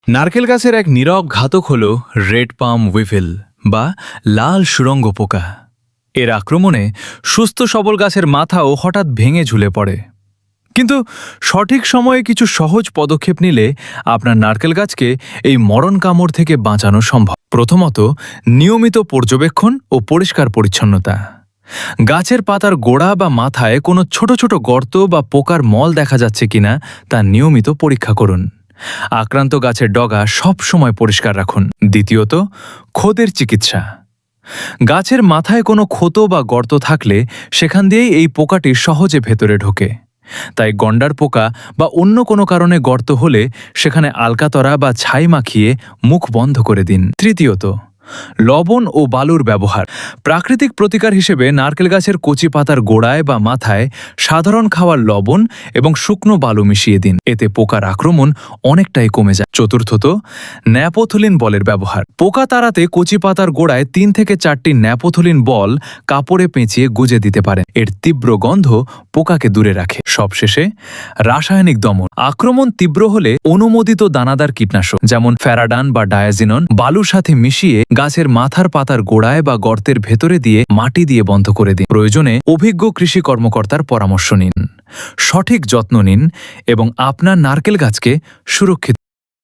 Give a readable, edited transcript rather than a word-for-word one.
নারকেল গাছের এক নীরব ঘাতক হল রেড পাম উইভিল বা লাল সুরঙ্গ পোকা। এর আক্রমণে সুস্থ সবল গাছের মাথাও হঠাৎ ভেঙে ঝুলে পড়ে। কিন্তু সঠিক সময়ে কিছু সহজ পদক্ষেপ নিলে আপনার নারকেল গাছকে এই মরণ কামড় থেকে বাঁচানো সম্ভব। প্রথমত, নিয়মিত পর্যবেক্ষণ ও পরিষ্কার পরিচ্ছন্নতা। গাছের পাতার গোড়া বা মাথায় কোনো ছোট ছোট গর্ত বা পোকার মল দেখা যাচ্ছে কিনা তা নিয়মিত পরীক্ষা করুন। আক্রান্ত গাছের ডগা সব সময় পরিষ্কার রাখুন। দ্বিতীয়ত, ক্ষতের চিকিৎসা। গাছের মাথায় কোনো ক্ষত বা গর্ত থাকলে সেখান দিয়েই এই পোকাটি সহজে ভেতরে ঢোকে। তাই গন্ডার পোকা বা অন্য কোনো কারণে গর্ত হলে সেখানে আলকাতরা বা ছাই মাখিয়ে মুখ বন্ধ করে দিন। তৃতীয়ত, লবণ ও বালুর ব্যবহার। প্রাকৃতিক প্রতিকার হিসেবে নারকেল গাছের কচি পাতার গোড়ায় বা মাথায় সাধারণ খাওয়ার লবণ এবং শুকনো বালু মিশিয়ে দিন। এতে পোকার আক্রমণ অনেকটাই কমে যায়। চতুর্থত, ন্যাপোথলিন বলের ব্যবহার। পোকা তাড়াতে কচি পাতার গোড়ায় 3 থেকে 4টি ন্যাপোথলিন বল কাপড়ে পেঁচিয়ে গুজে দিতে পারেন। এর তীব্র গন্ধ পোকাকে দূরে রাখে। সবশেষে, রাসায়নিক দমন। আক্রমণ তীব্র হলে অনুমোদিত দানাদার কীটনাশক যেমন ফ্যারাডান বা ডায়াজিনন বালুর সাথে মিশিয়ে গাছের মাথার পাতার গোড়ায় বা গর্তের ভেতরে দিয়ে মাটি দিয়ে বন্ধ করে দিন। প্রয়োজনে অভিজ্ঞ কৃষি কর্মকর্তার পরামর্শ নিন। সঠিক যত্ন নিন এবং আপনার নারকেল গাছকে সুরক্ষিত